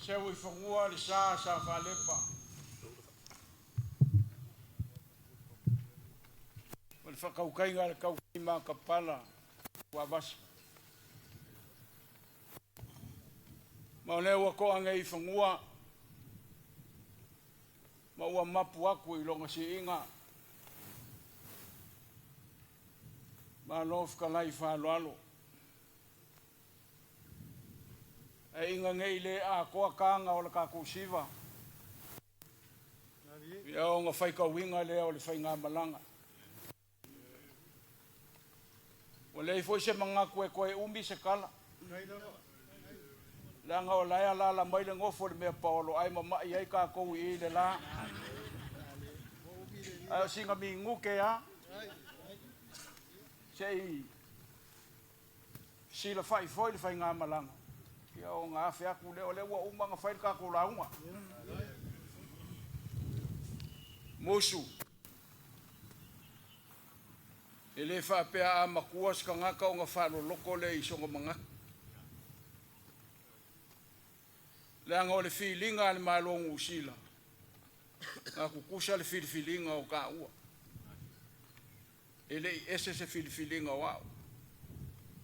Sewi fangua le sa falepa. Wale whakaukainga le kaukaima kapala wa basi. Maoneu ako angei fangua. Maua mapu aku ilonga si inga. Malof kalai whaloalo. E inga ngei le a koa kanga o le kakusiva. Ia o ngā whaika winga le o le whai ngā malanga. O le foi se manga koe umi se kala. Langa o laia la mai le ngofo le mea paolo ai mama i ai ka kou i le la. Ai singa mi nguke a. Sei sila fai foi le whai ngā malanga. Ia o ngā awhi aku leo lewa umanga whai ka kou launga. Musu. E le whaapea a makua ska ngaka o ngā whalo loko le isonga manga. Le anga o le whilinga le malongu usila. Ngā kukusa le whilinga o ka ua. E le ese se whilinga o au.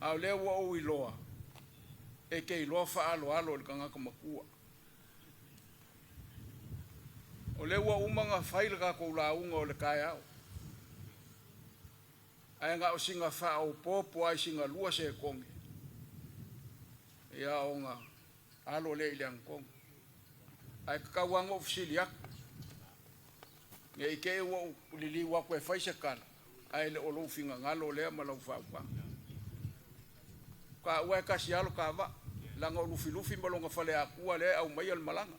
Au lewa o iloa. E ke iloa whaalo alo le ka ngaka makua. O lewa umanga whaile ka kou launga o le kai au. Ai ngā o singa whao popo ai singa lua se kongi. Ia o ngā alo le ileang kongi. Ai kakawanga o fisili aku. Nge ike ua ulili wako e whaise kala. Ai le olo finga ngalo lea malau whao ka. Ka ua e kasi alo ka wa. Langa o lufi malonga whale akua lea au mai al malanga.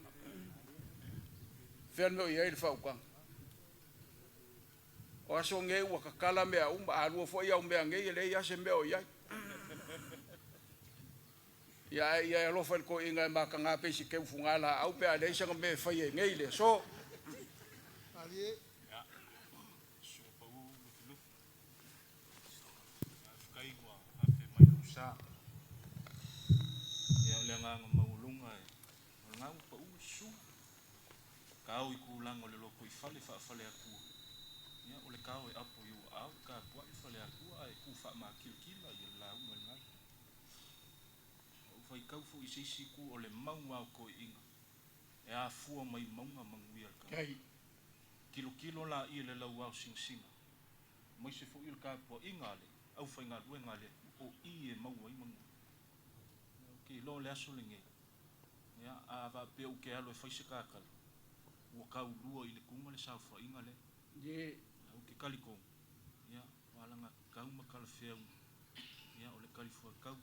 Whenmeo i eil whao ka. O aso nge ua kakala mea alua fo ia o mea nge le ia se meo iai. Ia alofa il ko inga maka ngā peisi keu fungala au pea le isanga me whai e nge le. So, kau i kulang o le loko i whale aku. Ia o le kau e apo i au, ka pua i whale aku ai ku wha maa kila i la unga ngai. O whai kau fo i seisi ku o le maunga o ko inga. E a fua mai maunga mangui al ka. Kilo la i le lau au singa. Mai se fo i le ka pua inga le, au whai ngā ruenga le, o i e maunga i maunga. Ke lo le aso le nge. Ia a va pe o ke alo e whaise kākala. Ua kau lua i le kunga le saufa inga le. Ye. Au ke kaliko. Ia, walanga kau makala wheu. Ia, o le kalifua kau.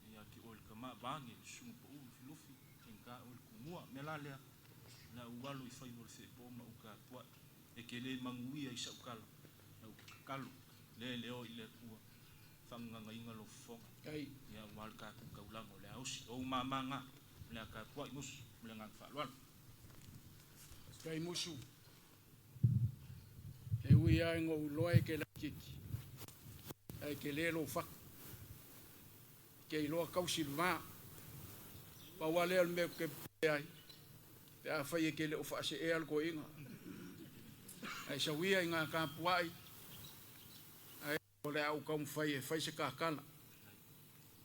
Ia, ki o le kama bangi, sunga pa ulu filufi. Kenka o le kumua, me la lea. Na uwalo i whai o le whepo ma uka pua. E ke le manguia i saukala. Na uka kalu. Le leo i le kua. Whanganga inga lo fonga. Ia, wal ka kukaulango le ausi. O mamanga. Le ka pua i musu. Le ngang whaluana. Kai musu. E ui ai ngō uloa e ke la kiki. E ke le lo whak. Ke iloa kausi luma. Pa wale al mea ke pe ai. Te a whai e ke le o whaase e al ko inga. Ai sa wia i ngā kāpuai. Ai o le au kaum whai e whai se kākala.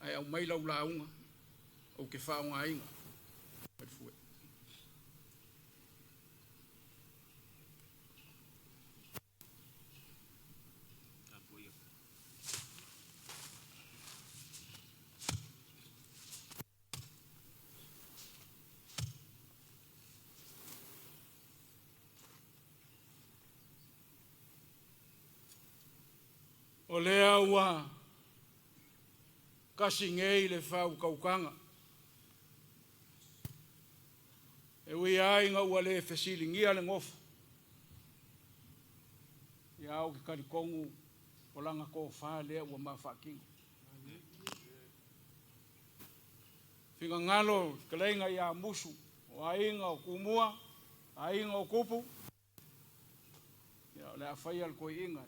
Ai au mai lau launga. O ke whaonga inga. O lea ua kasi ngei le whau kaukanga. E ui ai ngā ua le whesilingia le ngofu. Ia au ki karikongu o langa ko wha lea ua maa whakinga. Whiga ngalo kaleinga ia musu o ainga o kumua, ainga o kupu. Ia le a whai al koe inga.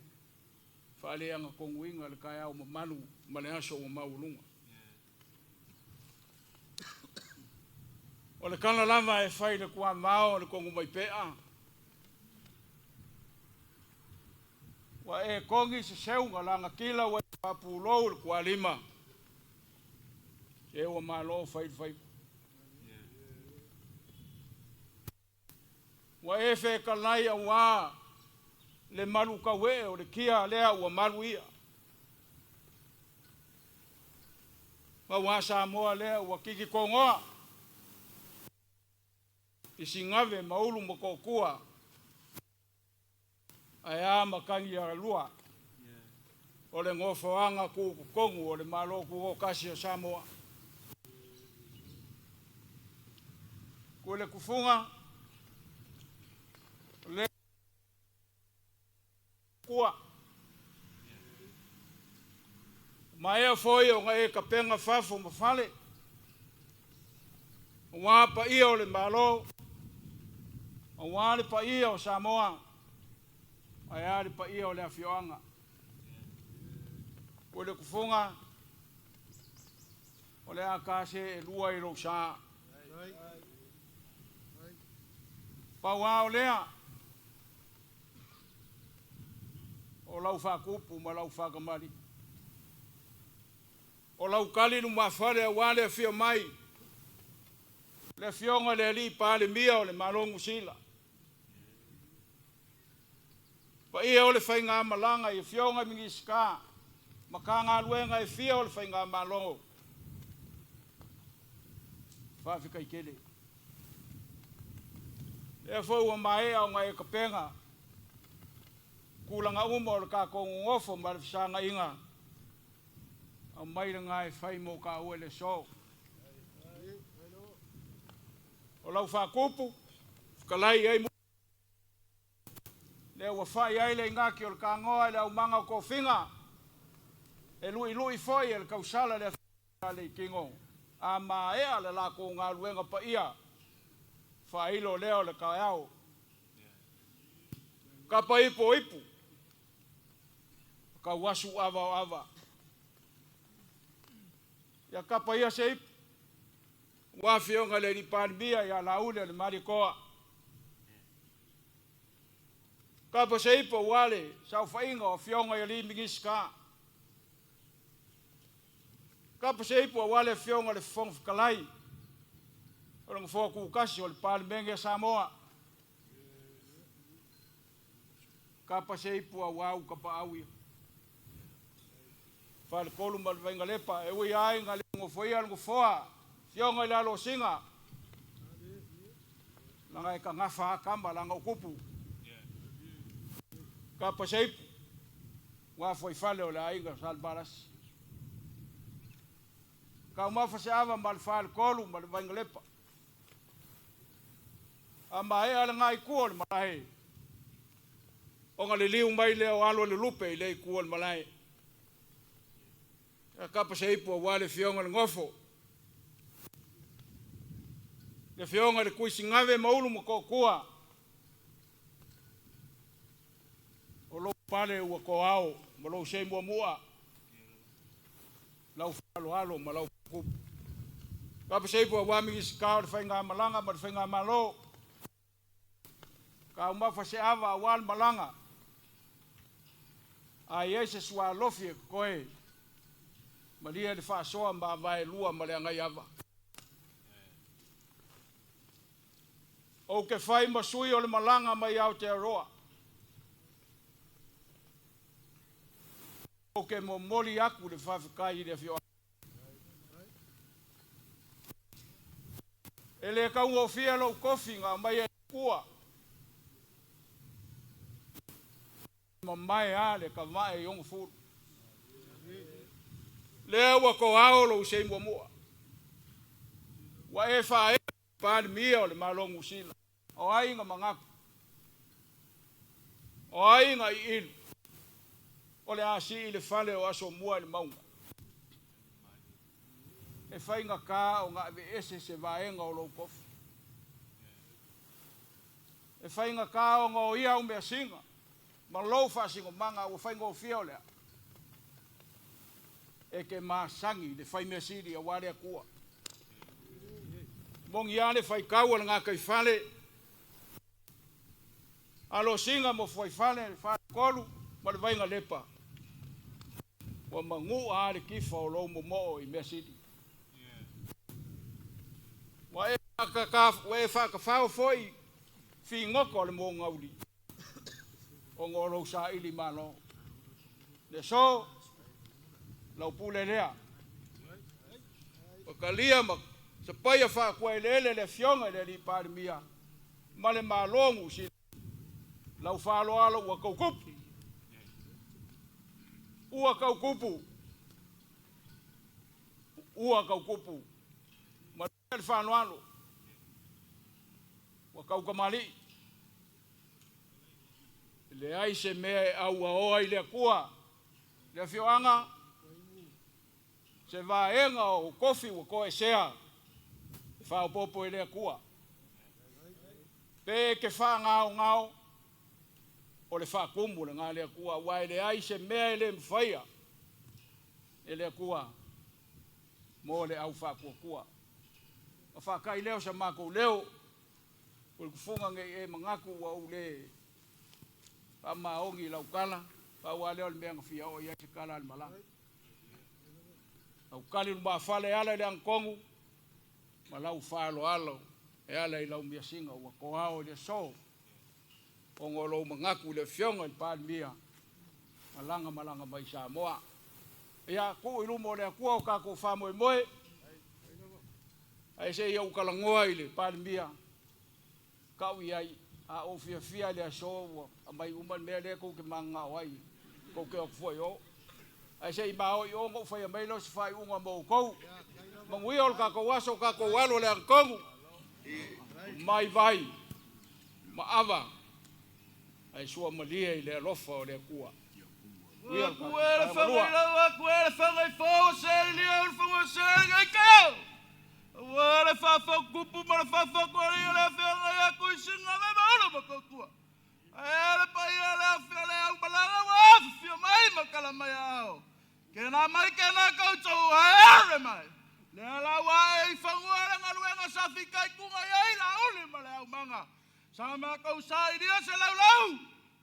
Whaaleanga kongu inga le kai au mamalu ma le aso o maulunga. O le kana lava e whai le kua mao le kongu mai pea. Wa e kongi se seunga langa kila wa papulou le kua lima. E wa malo whai. Wa e whe kalai a wā le malu kawe o le kia lea ua malu ia. Ma wā Samoa lea ua kiki kongoa. I singave maulu mo kokua. Ai a makangi a lua. O le ngofoanga ku kongu o le malo ku o kasi o Samoa. Ko le kufunga le kua mai foi o ngai ka penga fafo ma fale wa pa ia o le malo o wa le pa ia o Samoa ai ale pa ia o le afioanga o le kufunga o le akase e lua i lo sa pa wa o lea o lau whakupu ma lau whakamari. O lau kali nu mawhare a wale a whio mai. Le whionga le li pa le mia o le malongu sila. Pa ia o le whainga malanga i whionga mingi ska. Ma ka ngā luenga i whio o le whainga malongo. Whawhika i kele. E whau a mai au ngai ka penga. Kulanga uma o le ka kongu ngofo ma le fisanga inga. A mai ngai whai mo ka ue le so. O lau whakupu, whakalai ei mo. Le ua whai ai le ngaki o le ka ngoa le au manga o kofinga. E lui foi e le kausala le whaia le kingo. A ma ea le lako ngā luenga pa ia. Whailo leo le ka au. Ka pa ipo. Ka wasu ava. Ya kapa ia se ipu. Wafionga le ni pandemia ya laule le marikoa. Kapa se ipu wale sau whainga o fionga ya li mingiska. Kapa se ipu wale fionga le fonga whakalai. O lunga fua kukasi o le pandemia Samoa. Kapa se ipu wau kapa awia. Fale kolu mal venga lepa e ui ai nga le ngofoia ngofoa fionga le Alo-o-Sina langa e ka ngafa kamba langa ukupu ka paseipu wa foi fale o le ainga salbaras ka umafa se ava mal fale kolu mal venga lepa ama e ala ngai kuol malai o nga le liu mai le o alo le lupe le kuol malai kapa se ipu wale fionga le ngofo. Le fionga le kuisi ngave maulu mo kokua. O lo pale ua ko au, ma lo se mua. Lau alo ma lau kupu. Kapa se ipu wami iskao le whainga malanga ma le whainga malo. Ka umafa se ava awal malanga. A yese sua lofie koe. Maria de fasoa ma vai lua ma le ngai ava. O ke fai masui o le malanga mai au te aroa. O ke momoli aku le whawhikai le fio. E le kau o fia lau kofi ngā mai e kua. Ma mai a le ka mai e yongu furu. Le wa ko aolo se mua. Wa e fa e pa mi o le malongu sila. O ai nga mangaku. O ai nga il. O le asi le fale o aso mua le maunga. E fai nga ka o nga ese se vaenga o lo kofi. E fai nga ka o nga o ia o mea singa. Ma lo fa singo manga o fai nga o fia o lea. E ke masangi le fai mesiri a wale a kua. mongi ane fai kau ala ngā kai whale. Alo-o-Sina mo fai whale kolu, ma le vainga lepa. Wa mangu aare kifa o lo mo I mea sidi. Wa e whakawhao foi fi ngoko le mo ngauli. O ngoro sa ili mano. Le so, lau pule lea. O kalia ma, sa paia whakua ele le fionga le li pari mia. Ma le malongu si lau whalo alo ua kaukupu. Ua kaukupu. Ua kaukupu. Ma le whano alo. Ua kaukamali. Le ai se mea au aoa I le kua. Le fioanga. Se vaenga o kofi ua koe sea. E whao popo I le kua. Pe ke wha ngao. O le wha kumu le ngā le kua. Wai le ai se mea le mwhaia. E le kua. Mo le au wha kua. A wha kai leo sa mako leo. O le kufunga nge e mangaku wa u le. Pa maongi lau kala. Pa ua leo le mea ngawhia o ia se kala al malanga. Au kali lumba whale ala le angkongu. Ma lau whalo alo. E ala I lau mia singa. Ua kohao le so. O ngolo mangaku le fionga I pāli mia. Malanga mai sa moa. Ia ku ilumo le kua o kako whamoe moe. Ai se ia ukalangoa I le pāli mia. Kau iai. A o fia le so. A mai uman mea le kou ke manga wai. Kou ke okfua yo. Ai se I mao I ongo whai a meilo se whai unga mou kou. Mangui ol kako waso kako walo le angkongu. Mai vai. Maāava. Ai sua malia I le alofa o le kua. Ua kuere whangai fō se lia ur whangai se ngai kau. Ua le whawhakupu ma le whawhakori o le whangai a kui singa me mauna ma kukua. Ai le pai a le awhia le au malanga wa awhia mai ma kala mai ao. Kena mai kena koutou haere mai. Le ala wa e whangua le ngaruenga sa whikai kunga iei la uli ma le au manga. Sa mako sa iria se lau.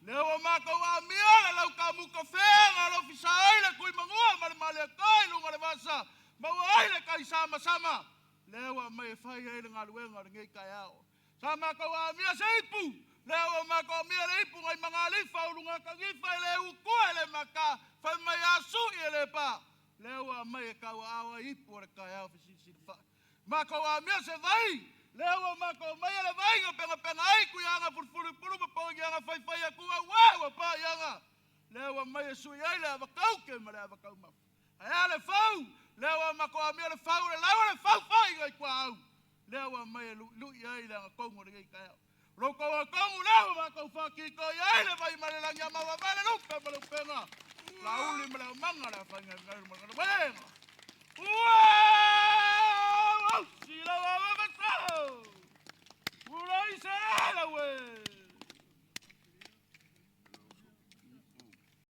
Leo mako a mia le lau ka muka whenga lo fisa aile kui mangua ma le male kai lunga le vasa. Mau aile kai sama. Leo a mai whai aile ngaruenga le ngei kai ao. Sa mako a mia se ipu. Leo mako a mia le ipu ngai mga lifa ulunga ka ngifa le ukua le maka. Whai mai asu I le pa. Leo a mai e kau awa ipu o le kai ao fisi wha. Mako a mia se vai. Leo mako mai le vai nga penga ai ku yanga pulu pa yanga fai aku wa pa yanga. Leo mai su ai le vakau ke ma le vakau ma. Ai le fau. Leo mako a mia le fau le lawa le fau fai ga ku au. Leo mai lu ai le nga kongo le kai. Roko wa kongo leo mako fa ki ko ai le vai ma le langa ma wa le lu pe ma lu penga. La uli ma le manga la fa nga ma le. Ua